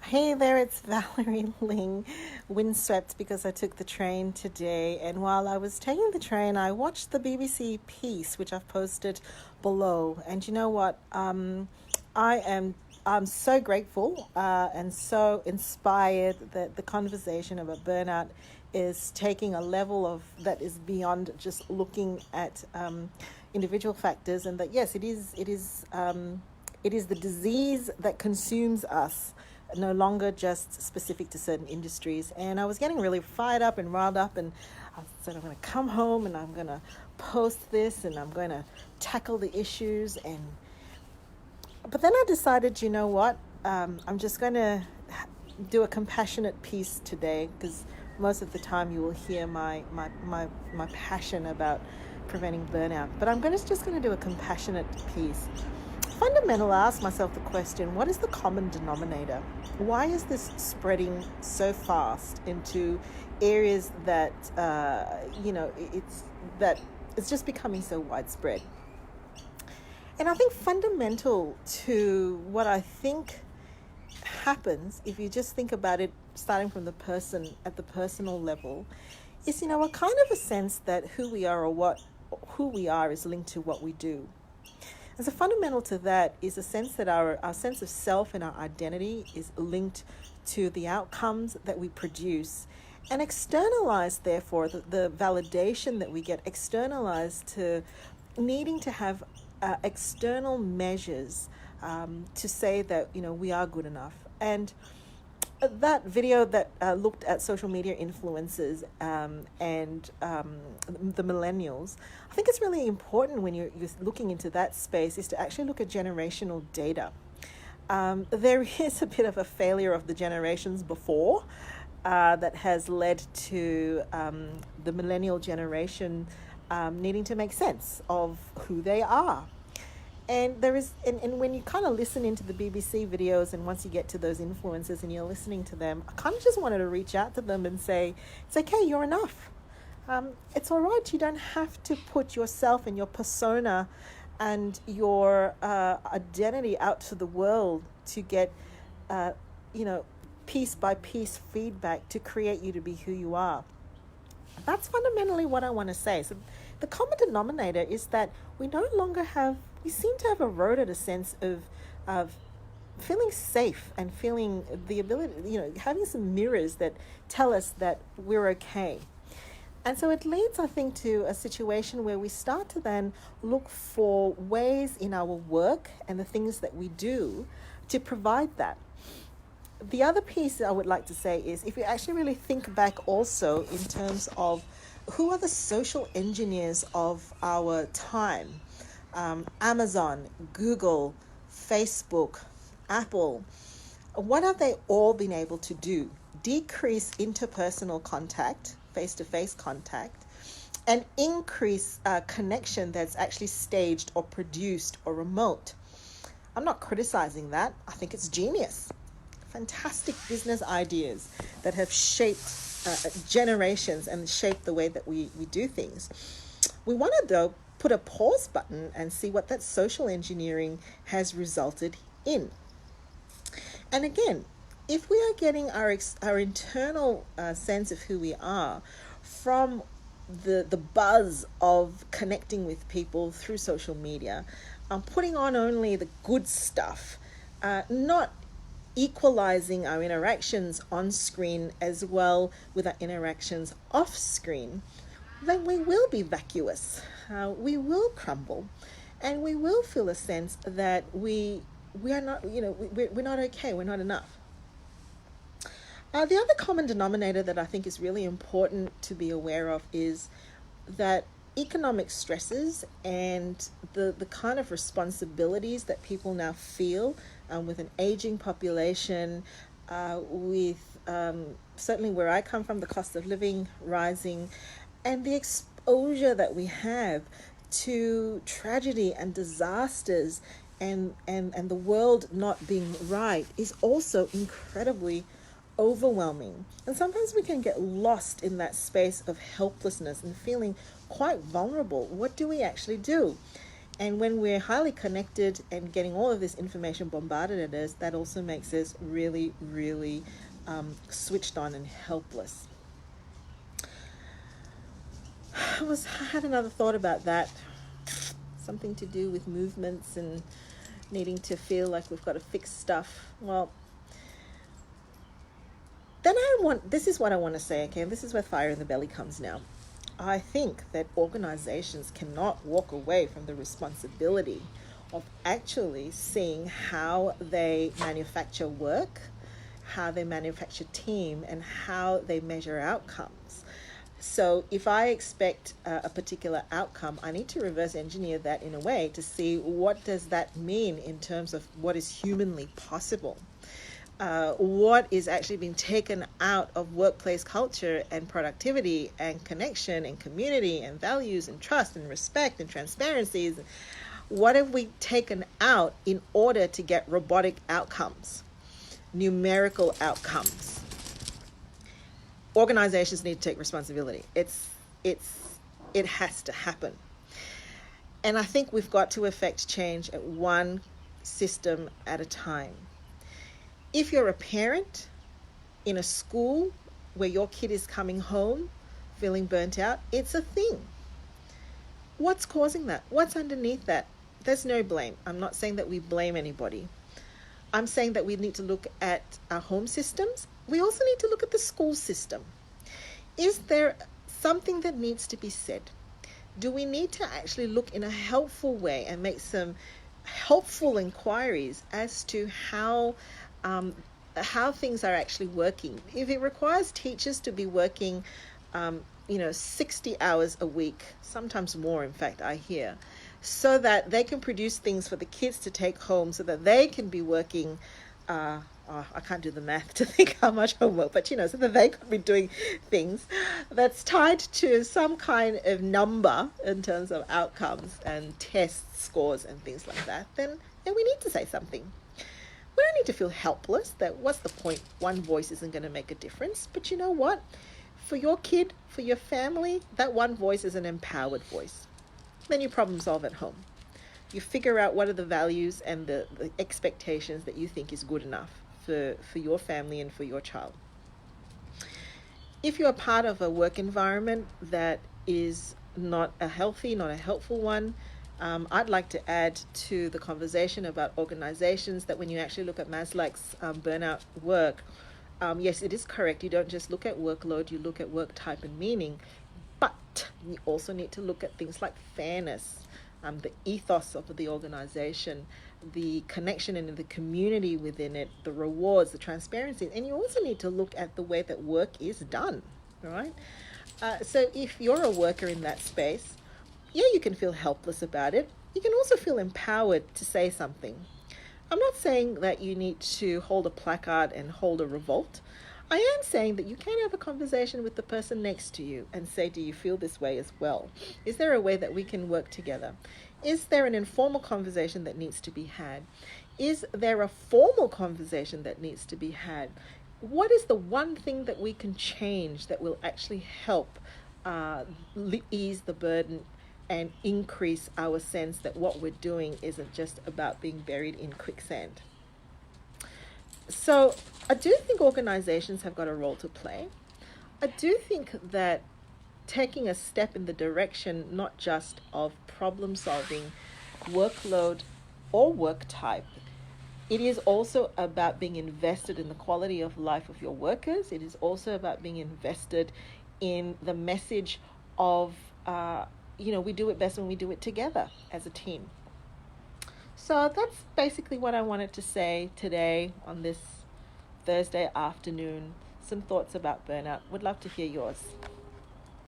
Hey there, it's Valerie Ling, windswept because I took the train today. And while I was taking the train, I watched the BBC piece, which I've posted below. And you know what? I am I'm so grateful and so inspired that the conversation about burnout is taking a level of that is beyond just looking at individual factors, and that yes, it is the disease that consumes us, no longer just specific to certain industries. And I was getting really fired up and riled up, and I said, I'm going to come home and I'm going to post this and I'm going to tackle the issues. But then I decided, you know what? I'm just going to do a compassionate piece today, because most of the time you will hear my passion about preventing burnout. But I'm just going to do a compassionate piece. Fundamental, I ask myself the question, what is the common denominator? Why is this spreading so fast into areas that, it's just becoming so widespread? And I think fundamental to what I think happens, if you just think about it, starting from the person at the personal level, is, a kind of a sense that who we are is linked to what we do. And so fundamental to that is a sense that our sense of self and our identity is linked to the outcomes that we produce, and externalized, therefore, the validation that we get externalized to needing to have external measures to say that, we are good enough. And that video that looked at social media influencers and the millennials, I think it's really important when you're looking into that space is to actually look at generational data. There is a bit of a failure of the generations before that has led to the millennial generation needing to make sense of who they are. And and when you kind of listen into the BBC videos, and once you get to those influencers and you're listening to them, I kind of just wanted to reach out to them and say, it's okay, you're enough. It's all right. You don't have to put yourself and your persona and your identity out to the world to get, piece by piece feedback to create you to be who you are. That's fundamentally what I want to say. So the common denominator is that we seem to have eroded a sense of feeling safe and feeling the ability, having some mirrors that tell us that we're okay. And so it leads, I think, to a situation where we start to then look for ways in our work and the things that we do to provide that. The other piece I would like to say is, if you actually really think back also in terms of who are the social engineers of our time, Amazon, Google, Facebook, Apple, what have they all been able to do? Decrease interpersonal contact, face-to-face contact, and increase connection that's actually staged or produced or remote. I'm not criticizing that. I think it's genius. Fantastic business ideas that have shaped generations and shaped the way that we do things. We want to, though, put a pause button and see what that social engineering has resulted in. And again, if we are getting our internal sense of who we are from the buzz of connecting with people through social media, putting on only the good stuff, not equalizing our interactions on screen as well with our interactions off screen, then we will be vacuous. We will crumble, and we will feel a sense that we are not, we're not okay. We're not enough. The other common denominator that I think is really important to be aware of is that economic stresses and the kind of responsibilities that people now feel with an aging population, with certainly where I come from, the cost of living rising, and the exposure that we have to tragedy and disasters and the world not being right is also incredibly overwhelming. And sometimes we can get lost in that space of helplessness and feeling quite vulnerable. What do we actually do? And when we're highly connected and getting all of this information bombarded at us, that also makes us really, really switched on and helpless. I had another thought about that. Something to do with movements and needing to feel like we've got to fix stuff. Well, then this is what I want to say, okay? This is where fire in the belly comes now. I think that organizations cannot walk away from the responsibility of actually seeing how they manufacture work, how they manufacture team, and how they measure outcomes. So if I expect a particular outcome, I need to reverse engineer that in a way to see what does that mean in terms of what is humanly possible. What is actually being taken out of workplace culture and productivity and connection and community and values and trust and respect and transparencies. What have we taken out in order to get robotic outcomes, numerical outcomes? Organizations need to take responsibility. It has to happen. And I think we've got to effect change at one system at a time. If you're a parent in a school where your kid is coming home feeling burnt out, it's a thing. What's causing that? What's underneath that? There's no blame. I'm not saying that we blame anybody. I'm saying that we need to look at our home systems. We also need to look at the school system. Is there something that needs to be said? Do we need to actually look in a helpful way and make some helpful inquiries as to how things are actually working? If it requires teachers to be working 60 hours a week, sometimes more, in fact, I hear, so that they can produce things for the kids to take home, so that they can be working I can't do the math to think how much homework, but so that they could be doing things that's tied to some kind of number in terms of outcomes and test scores and things like that, then we need to say something. We don't need to feel helpless that what's the point? One voice isn't going to make a difference. But you know what? For your kid, for your family, that one voice is an empowered voice. Then you problem solve at home. You figure out what are the values and the expectations that you think is good enough for your family and for your child. If you're part of a work environment that is not a healthy, not a helpful one, I'd like to add to the conversation about organizations that when you actually look at Maslach's burnout work, yes, it is correct. You don't just look at workload, you look at work type and meaning, but you also need to look at things like fairness, the ethos of the organization, the connection in the community within it, the rewards, the transparency, and you also need to look at the way that work is done, right? So if you're a worker in that space, yeah, you can feel helpless about it. You can also feel empowered to say something. I'm not saying that you need to hold a placard and hold a revolt. I am saying that you can have a conversation with the person next to you and say, do you feel this way as well? Is there a way that we can work together? Is there an informal conversation that needs to be had? Is there a formal conversation that needs to be had? What is the one thing that we can change that will actually help ease the burden and increase our sense that what we're doing isn't just about being buried in quicksand? So I do think organizations have got a role to play. I do think that taking a step in the direction not just of problem solving, workload, or work type, it is also about being invested in the quality of life of your workers. It is also about being invested in the message of, we do it best when we do it together as a team. So that's basically what I wanted to say today on this Thursday afternoon. Some thoughts about burnout. Would love to hear yours.